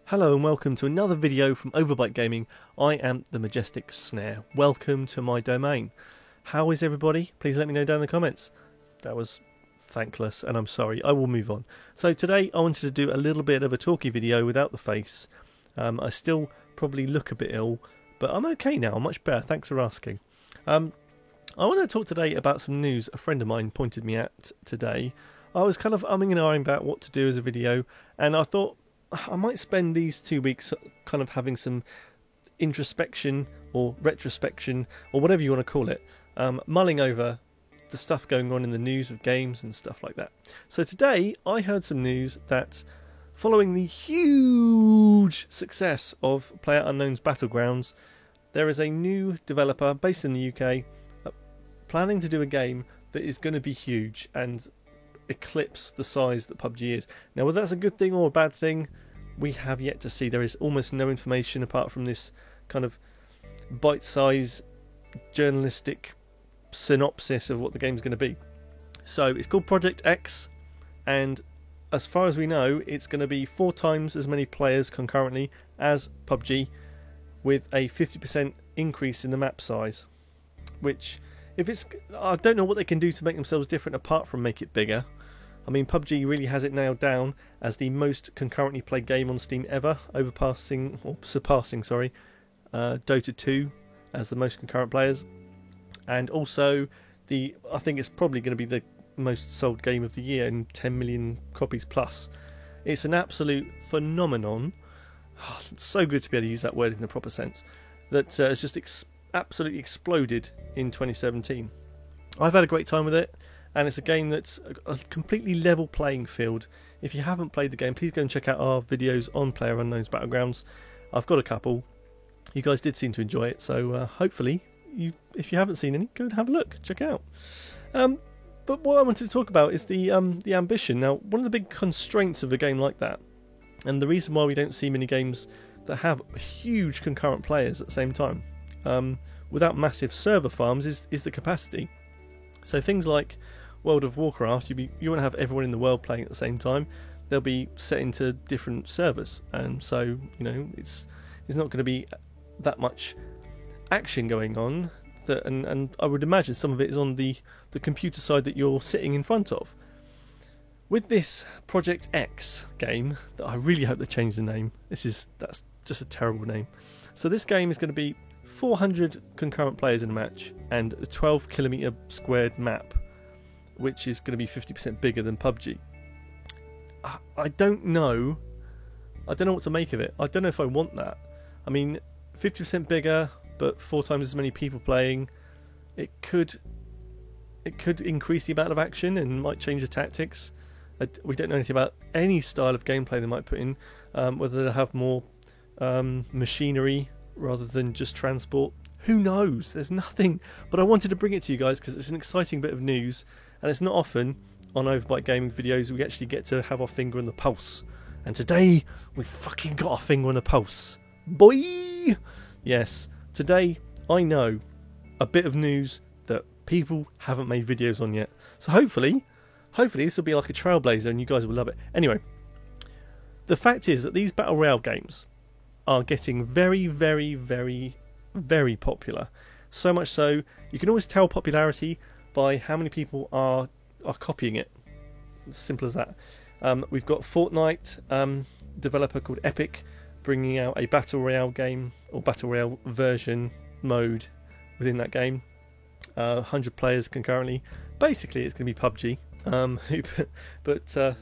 Hello and welcome to another video from Overbite Gaming. I am the Majestic Snare. Welcome to my domain. How is everybody? Please let me know down in the comments. That was thankless and I'm sorry. I will move on. So today I wanted to do a little bit of a talky video without the face. I still probably look a bit ill, but I'm okay now. I'm much better. Thanks for asking. I want to talk today about some news a friend of mine pointed me at today. I was kind of umming and ahhing about what to do as a video, and I thought I might spend these 2 weeks kind of having some introspection or retrospection or whatever you want to call it, mulling over the stuff going on in the news of games and stuff like that. So today I heard some news that following the huge success of PlayerUnknown's Battlegrounds, there is a new developer based in the UK planning to do a game that is going to be huge and eclipse the size that PUBG is. Now, whether that's a good thing or a bad thing, we have yet to see. There is almost no information apart from this kind of bite-sized journalistic synopsis of what the game's going to be. So it's called Project X, and as far as we know, it's going to be 4 times as many players concurrently as PUBG, with a 50% increase in the map size. Which, I don't know what they can do to make themselves different apart from make it bigger. I mean, PUBG really has it nailed down as the most concurrently played game on Steam ever, surpassing Dota 2 as the most concurrent players. And also, I think it's probably going to be the most sold game of the year in 10 million copies plus. It's an absolute phenomenon. It's so good to be able to use that word in the proper sense. That has just absolutely exploded in 2017. I've had a great time with it, and it's a game that's a completely level playing field. If you haven't played the game, please go and check out our videos on PlayerUnknown's Battlegrounds. I've got a couple. You guys did seem to enjoy it, so hopefully, if you haven't seen any, go and have a look, check it out. But what I wanted to talk about is the ambition. Now, one of the big constraints of a game like that, and the reason why we don't see many games that have huge concurrent players at the same time, without massive server farms, is the capacity. So things like World of Warcraft, you want to have everyone in the world playing at the same time. They'll be set into different servers, and so it's not going to be that much action going on. And I would imagine some of it is on the computer side that you're sitting in front of. With this Project X game, that I really hope they change the name. That's just a terrible name. So this game is going to be 400 concurrent players in a match and a 12 kilometer squared map, which is going to be 50% bigger than PUBG. I don't know what to make of it. I don't know if I want that. I mean, 50% bigger but 4 times as many people playing, it could increase the amount of action and might change the tactics. We don't know anything about any style of gameplay they might put in, whether they'll have more machinery rather than just transport. Who knows? There's nothing. But I wanted to bring it to you guys because it's an exciting bit of news, and it's not often on Overbite Gaming videos we actually get to have our finger on the pulse. And today, we fucking got our finger on the pulse. Boy! Yes, today I know a bit of news that people haven't made videos on yet. So hopefully this will be like a trailblazer and you guys will love it. Anyway, the fact is that these Battle Royale games are getting very, very, very, very popular. So much so, you can always tell popularity by how many people are copying it. It's as simple as that. We've got Fortnite, developer called Epic, bringing out a Battle Royale game, or Battle Royale version mode within that game. 100 players concurrently. Basically, it's going to be PUBG.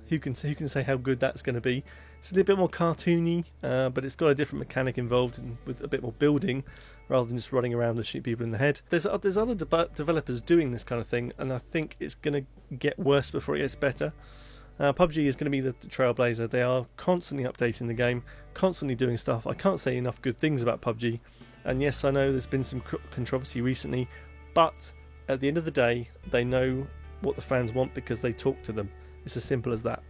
Who can say how good that's going to be? It's a little bit more cartoony, but it's got a different mechanic involved and with a bit more building rather than just running around and shoot people in the head. There's other developers doing this kind of thing, and I think it's going to get worse before it gets better. PUBG is going to be the trailblazer. They are constantly updating the game, constantly doing stuff. I can't say enough good things about PUBG, and yes, I know there's been some controversy recently, but at the end of the day, they know what the fans want because they talk to them. It's as simple as that.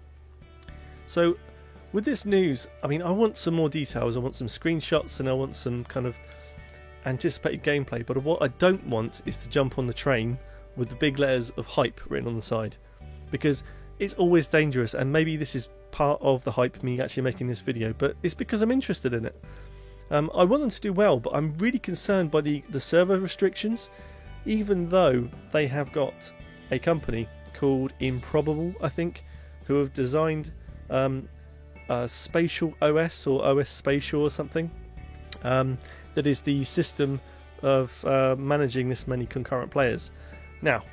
So with this news, I mean, I want some more details. I want some screenshots and I want some kind of anticipated gameplay, but what I don't want is to jump on the train with the big letters of hype written on the side, because it's always dangerous, and maybe this is part of the hype, me actually making this video, but it's because I'm interested in it. I want them to do well, but I'm really concerned by the server restrictions, even though they have got a company called Improbable, I think, who have designed Spatial OS or OS Spatial or something. That is the system of managing this many concurrent players. Now,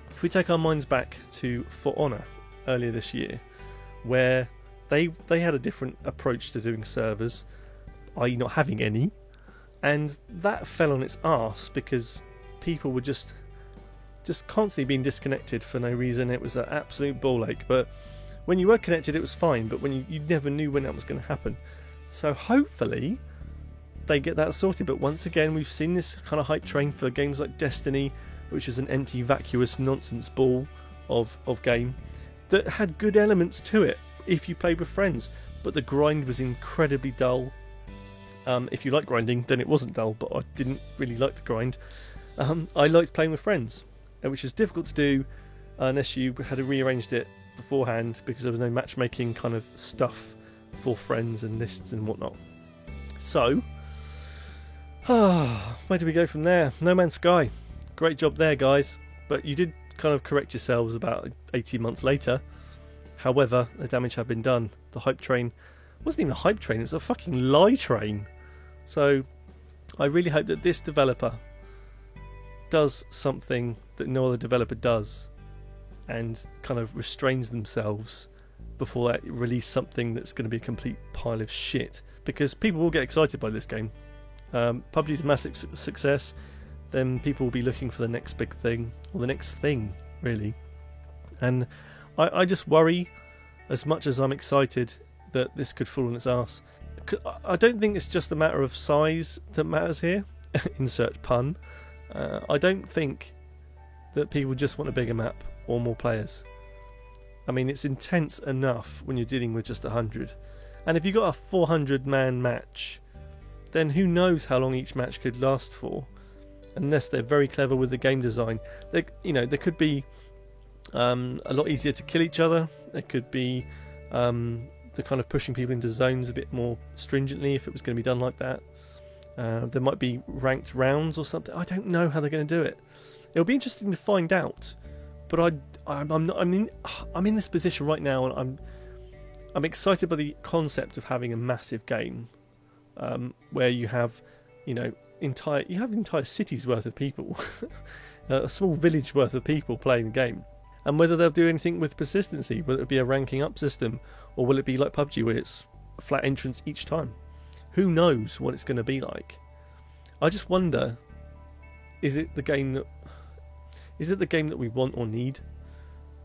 if we take our minds back to For Honor earlier this year, where they had a different approach to doing servers, i.e. not having any, and that fell on its arse because people were just constantly being disconnected for no reason. It was an absolute ball ache, but when you were connected it was fine, but when you never knew when that was going to happen. So hopefully they get that sorted, but once again we've seen this kind of hype train for games like Destiny, which is an empty, vacuous nonsense ball of game that had good elements to it if you played with friends, but the grind was incredibly dull. If you like grinding, then it wasn't dull, but I didn't really like the grind. I liked playing with friends, which is difficult to do unless you had rearranged it beforehand, because there was no matchmaking kind of stuff for friends and lists and whatnot. So, where do we go from there? No Man's Sky. Great job there, guys, but you did kind of correct yourselves about 18 months later. However, the damage had been done. The hype train wasn't even a hype train, it was a fucking lie train. So I really hope that this developer does something that no other developer does and kind of restrains themselves before they release something that's going to be a complete pile of shit, because people will get excited by this game. PUBG's a massive success, then people will be looking for the next big thing, or the next thing really, and I just worry, as much as I'm excited that this could fall on its arse. I don't think it's just a matter of size that matters here. Insert pun. I don't think that people just want a bigger map or more players. I mean, it's intense enough when you're dealing with just 100. And if you've got a 400-man match, then who knows how long each match could last for, unless they're very clever with the game design. They could be a lot easier to kill each other. There could be the kind of pushing people into zones a bit more stringently if it was going to be done like that. There might be ranked rounds or something. I don't know how they're going to do it. It'll be interesting to find out. But I'm in this position right now, and I'm excited by the concept of having a massive game where you have, entire cities worth of people, a small village worth of people playing the game. And whether they'll do anything with persistency, whether it be a ranking up system, or will it be like PUBG where it's a flat entrance each time? Who knows what it's going to be like? I just wonder, is it the game that we want or need?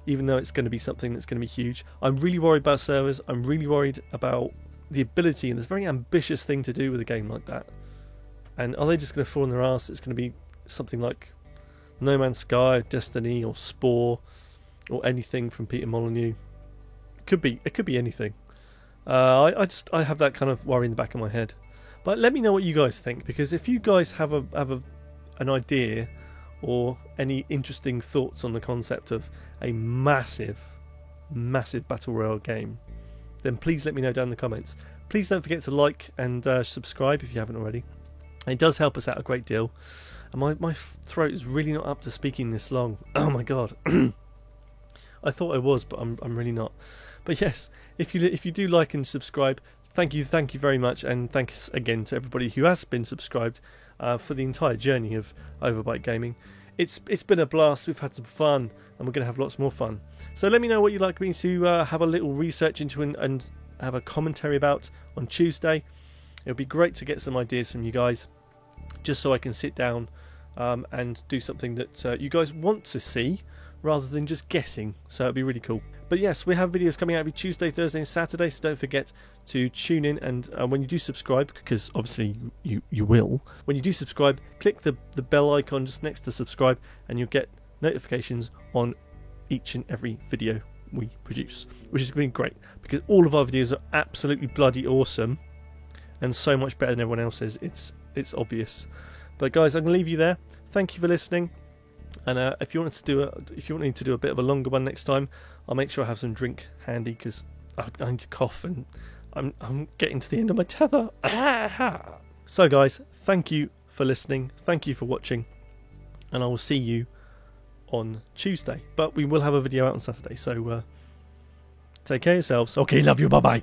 Even though it's going to be something that's going to be huge. I'm really worried about servers. I'm really worried about the ability, and this very ambitious thing to do with a game like that. And are they just going to fall on their arse? It's going to be something like No Man's Sky, Destiny, or Spore, or anything from Peter Molyneux. It could be anything. I have that kind of worry in the back of my head. But let me know what you guys think, because if you guys have an idea or any interesting thoughts on the concept of a massive battle royale game, then please let me know down in the comments. Please don't forget to like and subscribe if you haven't already. It does help us out a great deal. And my throat is really not up to speaking this long. Oh my god. I thought I was, but I'm really not. But yes, if you do like and subscribe, thank you very much, and thanks again to everybody who has been subscribed for the entire journey of Overbite Gaming. It's been a blast. We've had some fun, and we're going to have lots more fun. So let me know what you'd like me to have a little research into and have a commentary about on Tuesday. It would be great to get some ideas from you guys, just so I can sit down and do something that you guys want to see, rather than just guessing. So it'd be really cool. But yes, we have videos coming out every Tuesday, Thursday and Saturday, so don't forget to tune in. And when you do subscribe, because obviously you will, when you do subscribe, click the bell icon just next to subscribe, and you'll get notifications on each and every video we produce, which is going to be great, because all of our videos are absolutely bloody awesome and so much better than everyone else's. It's obvious. But guys, I'm going to leave you there. Thank you for listening. And if you want me to do a bit of a longer one next time, I'll make sure I have some drink handy, because I need to cough, and I'm getting to the end of my tether. So guys, thank you for listening, thank you for watching, and I will see you on Tuesday. But we will have a video out on Saturday, so take care of yourselves. Okay, love you, bye bye.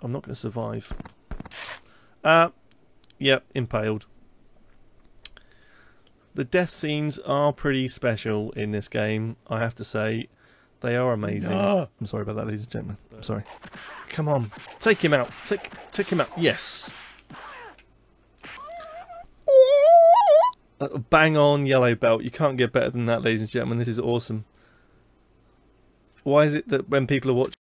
I'm not going to survive. Yep, impaled. The death scenes are pretty special in this game, I have to say. They are amazing. No. I'm sorry about that, ladies and gentlemen. I'm sorry. Come on, take him out. Take him out. Yes. Bang on, yellow belt. You can't get better than that, ladies and gentlemen. This is awesome. Why is it that when people are watching